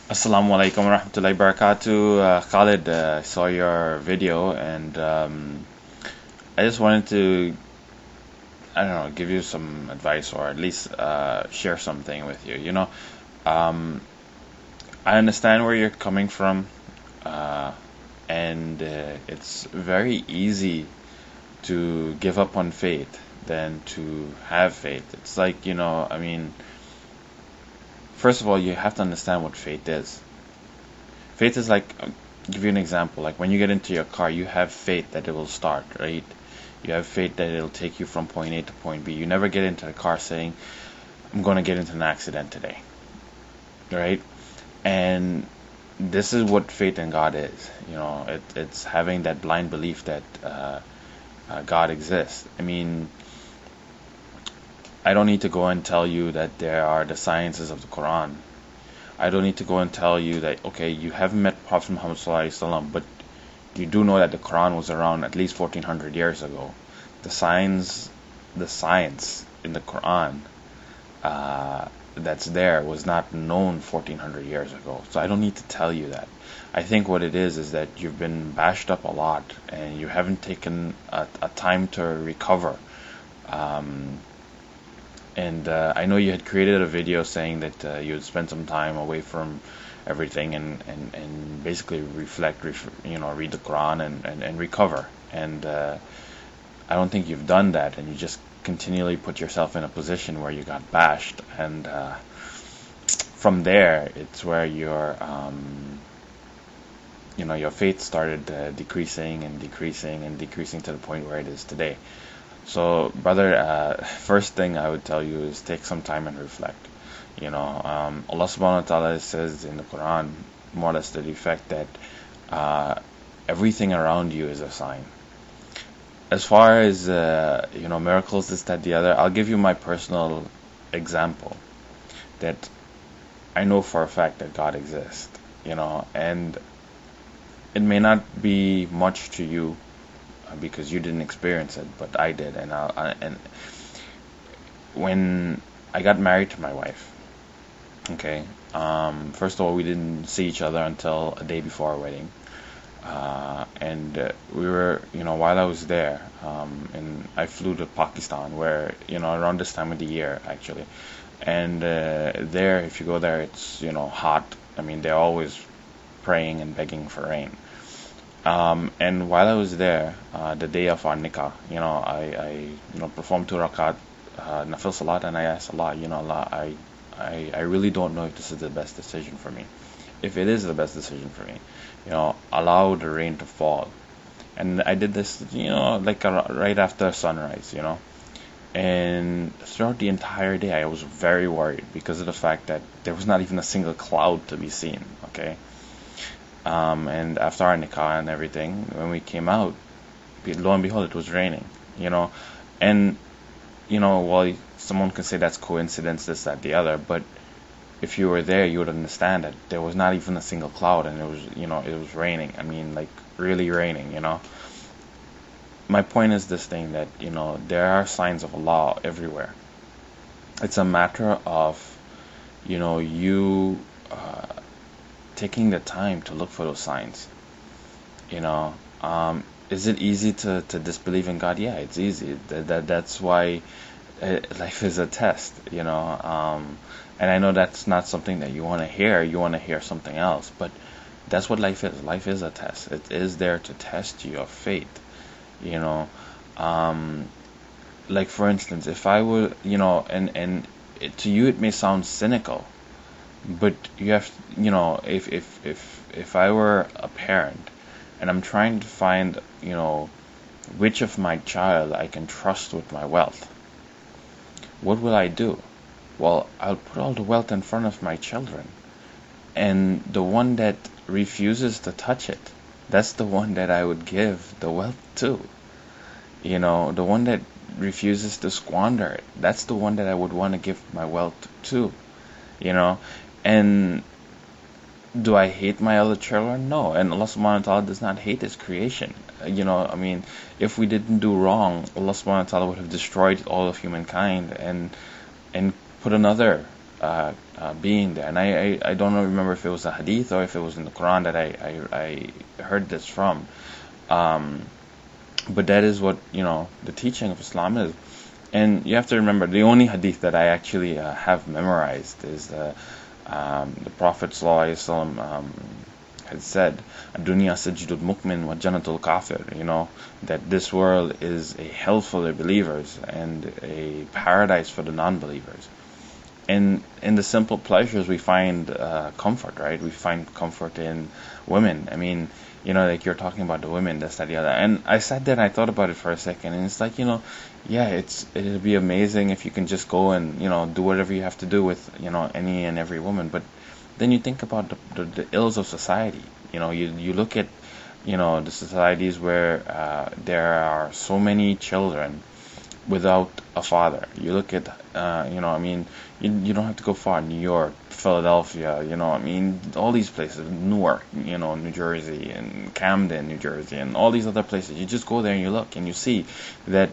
Assalamu alaikum wa rahmatullahi wa barakatuh. Khalid, saw your video and I just wanted to, I don't know, give you some advice or at least share something with you. Um, I understand where you're coming from, uh, and it's very easy to give up on faith than to have faith. It's like, first of all, you have to understand what faith is. Faith is like, give you an example, like when you get into your car, you have faith that it will start, right? You have faith that it'll take you from point A to point B. You never get into the car saying, I'm going to get into an accident today, right? And this is what faith in God is. It's having that blind belief that God exists. I mean, I don't need to go and tell you that there are the sciences of the Quran. I don't need to go and tell you that, okay, you haven't met Prophet Muhammad sallallahu alaihi wasallam, but you do know that the Quran was around at least 1400 years ago. The science in the Quran that's there was not known 1400 years ago. So I don't need to tell you that. I think what it is that you've been bashed up a lot and you haven't taken a time to recover. And I know you had created a video saying that you would spend some time away from everything and basically reflect, read the Quran and recover. And I don't think you've done that, and you just continually put yourself in a position where you got bashed. And from there, it's where your faith started decreasing and decreasing and decreasing to the point where it is today. So, brother, first thing I would tell you is take some time and reflect. Allah subhanahu wa ta'ala says in the Quran, more or less to the effect that everything around you is a sign. As far as, miracles, this, that, the other, I'll give you my personal example that I know for a fact that God exists, and it may not be much to you because you didn't experience it, but I did. And when I got married to my wife, okay, first of all, we didn't see each other until a day before our wedding, and we were, while I was there, and I flew to Pakistan, where around this time of the year actually, and there, if you go there, it's hot. I mean, they're always praying and begging for rain. And while I was there, the day of our nikah, I performed 2 rakat nafil salat, and I asked Allah, Allah, I really don't know if this is the best decision for me. If it is the best decision for me, allow the rain to fall. And I did this, like right after sunrise, And throughout the entire day, I was very worried because of the fact that there was not even a single cloud to be seen, okay? And after our nikah and everything, when we came out, lo and behold, it was raining, And, well, someone can say that's coincidence, this, that, the other, but if you were there, you would understand that there was not even a single cloud, and it was raining. I mean, like, really raining, My point is this thing that, there are signs of Allah everywhere. It's a matter of, you taking the time to look for those signs. Is it easy to disbelieve in God? Yeah, it's easy. That's why life is a test. And I know that's not something that you want to hear. You want to hear something else, but that's what life is. Life is a test. It is there to test your faith. Like for instance, if I were, to you it may sound cynical, but you have, if I were a parent and I'm trying to find, which of my child I can trust with my wealth, what will I do? Well, I'll put all the wealth in front of my children, and the one that refuses to touch it, that's the one that I would give the wealth to. The one that refuses to squander it, that's the one that I would want to give my wealth to. And do I hate my other children? No. And Allah subhanahu wa ta'ala does not hate His creation. I mean, if we didn't do wrong, Allah subhanahu wa ta'ala would have destroyed all of humankind and put another, being there. And I don't remember if it was a hadith or if it was in the Quran that I heard this from. But that is what, the teaching of Islam is. And you have to remember, the only hadith that I actually have memorized is the Prophet ﷺ had said, "Dunya sajidul mu'min wa jannatul kafir." That this world is a hell for the believers and a paradise for the non-believers. And in the simple pleasures we find comfort, right? We find comfort in women. I mean, like you're talking about the women, this, that, the other. And I sat there and I thought about it for a second, and it's like, yeah, it'd be amazing if you can just go and, do whatever you have to do with, any and every woman. But then you think about the ills of society. You look at, the societies where there are so many children without a father. You look at, you don't have to go far. New York, Philadelphia, all these places, Newark, New Jersey, and Camden, New Jersey, and all these other places. You just go there and you look and you see that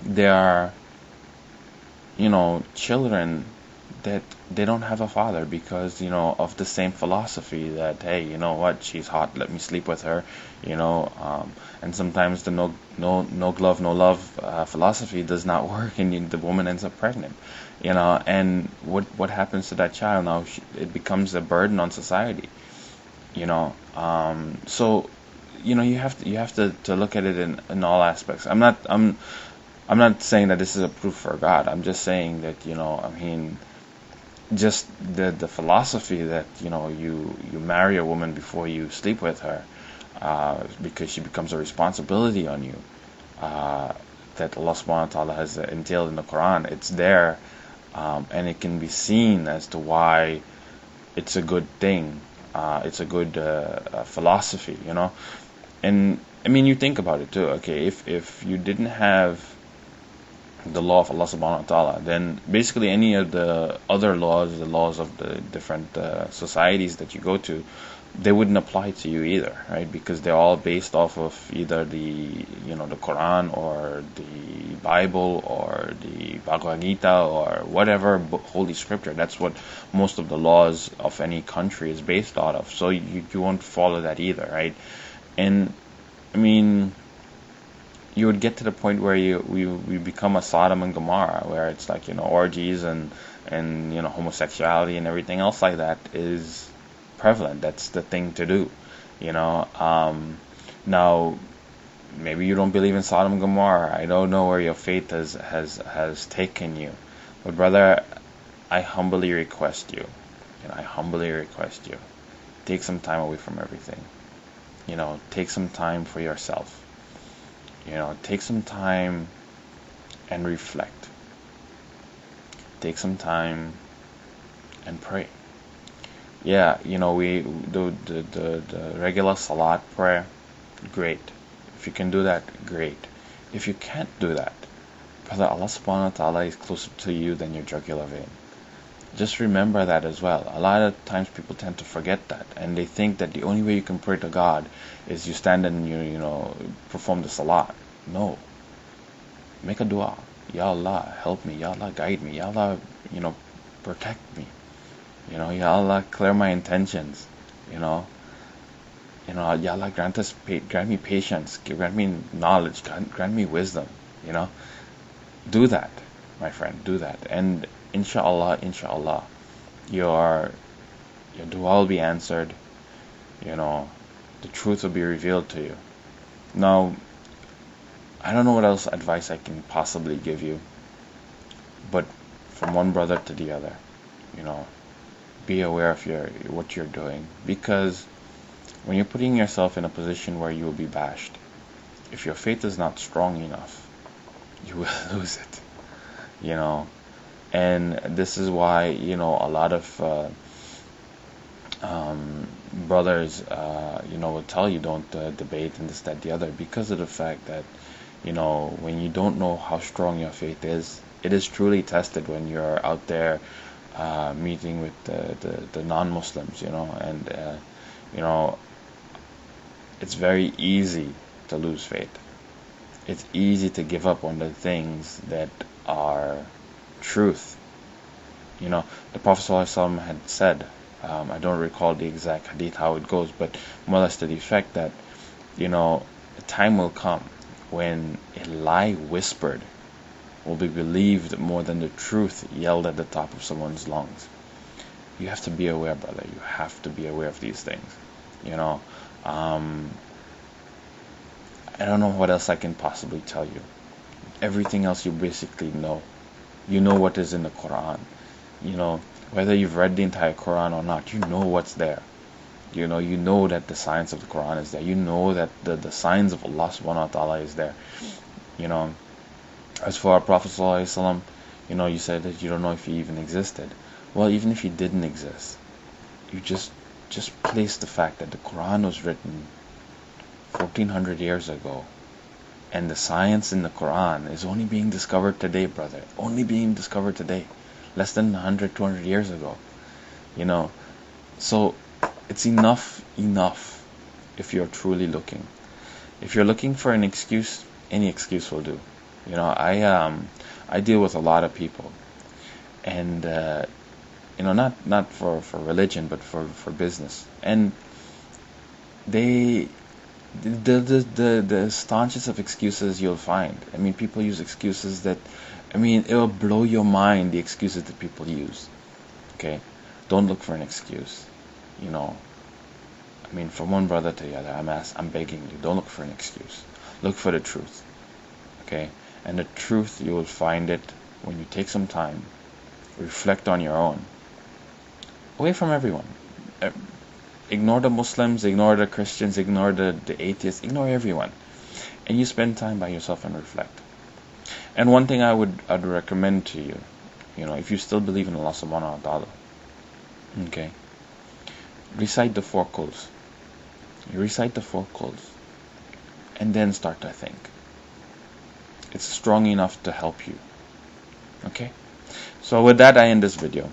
there are, children that they don't have a father because, of the same philosophy that, hey, you know what, she's hot, let me sleep with her, and sometimes the no glove, no love philosophy does not work, and the woman ends up pregnant, and what happens to that child now? It becomes a burden on society, so, you have to look at it in all aspects. I'm not saying that this is a proof for God. I'm just saying that, just the philosophy that you marry a woman before you sleep with her, because she becomes a responsibility on you, that Allah subhanahu wa ta'ala has entailed in the Quran. It's there, and it can be seen as to why it's a good thing. It's a good philosophy, and you think about it too. Okay, if you didn't have the law of Allah subhanahu wa ta'ala, then basically any of the other laws, the laws of the different societies that you go to, they wouldn't apply to you either, right? Because they're all based off of either the Quran or the Bible or the Bhagavad Gita or whatever holy scripture. That's what most of the laws of any country is based out of. So you won't follow that either, right? And you would get to the point where we become a Sodom and Gomorrah, where it's like, orgies and homosexuality and everything else like that is prevalent. That's the thing to do, now maybe you don't believe in Sodom and Gomorrah. I don't know where your faith has taken you, but brother, I humbly request you, take some time away from everything. Take some time for yourself. Take some time and reflect. Take some time and pray. Yeah, we do the regular salat prayer. Great. If you can do that, great. If you can't do that, brother, Allah subhanahu wa ta'ala is closer to you than your jugular vein. Just remember that as well. A lot of times people tend to forget that, and they think that the only way you can pray to God is you stand and you perform the salat. No. Make a dua. Ya Allah, help me. Ya Allah, guide me. Ya Allah, protect me. Ya Allah, clear my intentions. Ya Allah, grant me patience, grant me knowledge, grant me wisdom. Do that, my friend. Do that, and inshallah, your dua will be answered. The truth will be revealed to you. Now, I don't know what else advice I can possibly give you, but from one brother to the other, be aware of what you're doing, because when you're putting yourself in a position where you will be bashed, if your faith is not strong enough, you will lose it, and this is why, a lot of brothers, will tell you don't debate and this, that, the other, because of the fact that, when you don't know how strong your faith is, it is truly tested when you're out there meeting with the non-Muslims, and it's very easy to lose faith. It's easy to give up on the things that are truth, You know, the Prophet ﷺ had said, I don't recall the exact hadith how it goes, but more or less to the effect that, you know, a time will come when a lie whispered will be believed more than the truth yelled at the top of someone's lungs. You have to be aware, brother. You have to be aware of these things. You know, I don't know what else I can possibly tell you. Everything else you basically know. You know what is in the Quran. You know, whether you've read the entire Quran or not, you know what's there. You know that the science of the Quran is there. You know that the signs of Allah subhanahu wa ta'ala is there. You know, as for our Prophet ﷺ, you know, you said that you don't know if he even existed. Well, even if he didn't exist, you just place the fact that the Quran was written 1400 years ago, and the science in the Quran is only being discovered today, brother. Only being discovered today. Less than 100, 200 years ago. You know, so it's enough if you're truly looking. If you're looking for an excuse, any excuse will do. You know, I deal with a lot of people, and you know, not for religion, but for business, and the staunchest of excuses you'll find. I mean, people use excuses that, I mean, it will blow your mind, the excuses that people use. Okay, don't look for an excuse. You know, I mean, from one brother to the other, I'm begging you, don't look for an excuse. Look for the truth. Okay, and the truth, you will find it when you take some time, reflect on your own, away from everyone. Ignore the Muslims, ignore the Christians, ignore the atheists, ignore everyone, and you spend time by yourself and reflect. And one thing I'd recommend to you, you know, if you still believe in Allah subhanahu wa ta'ala, okay, recite the 4 quls. You recite the 4 quls, and then start to think. It's strong enough to help you. Okay? So with that, I end this video.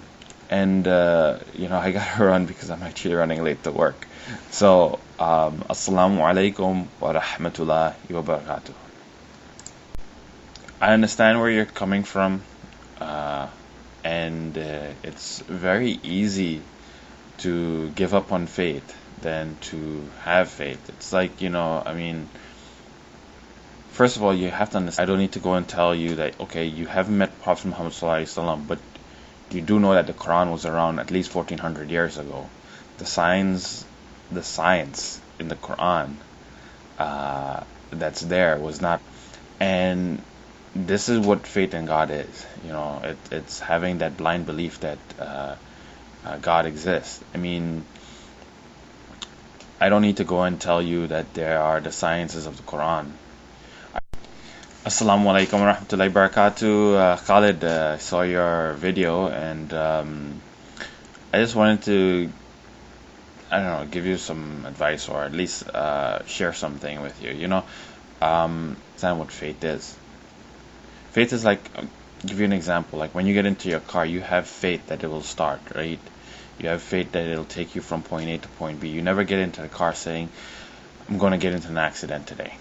And, you know, I gotta run because I'm actually running late to work. So, Assalamu alaikum wa rahmatullahi wa barakatuh. I understand where you're coming from. And it's very easy to give up on faith than to have faith. It's like, you know, I mean, first of all, you have to understand, I don't need to go and tell you that, okay, you haven't met Prophet Muhammad ﷺ, but you do know that the Quran was around at least 1400 years ago. The science in the Quran that's there was not, and this is what faith in God is. You know, it's having that blind belief that God exists. I mean, I don't need to go and tell you that there are the sciences of the Quran. Assalamu alaikum wa rahmatullahi wa barakatuh. Khalid, saw your video, and I just wanted to, I don't know, give you some advice, or at least share something with you. You know, understand what faith is. Faith is like, give you an example, like when you get into your car, you have faith that it will start, right? You have faith that it'll take you from point A to point B. You never get into the car saying, I'm going to get into an accident today,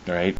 right?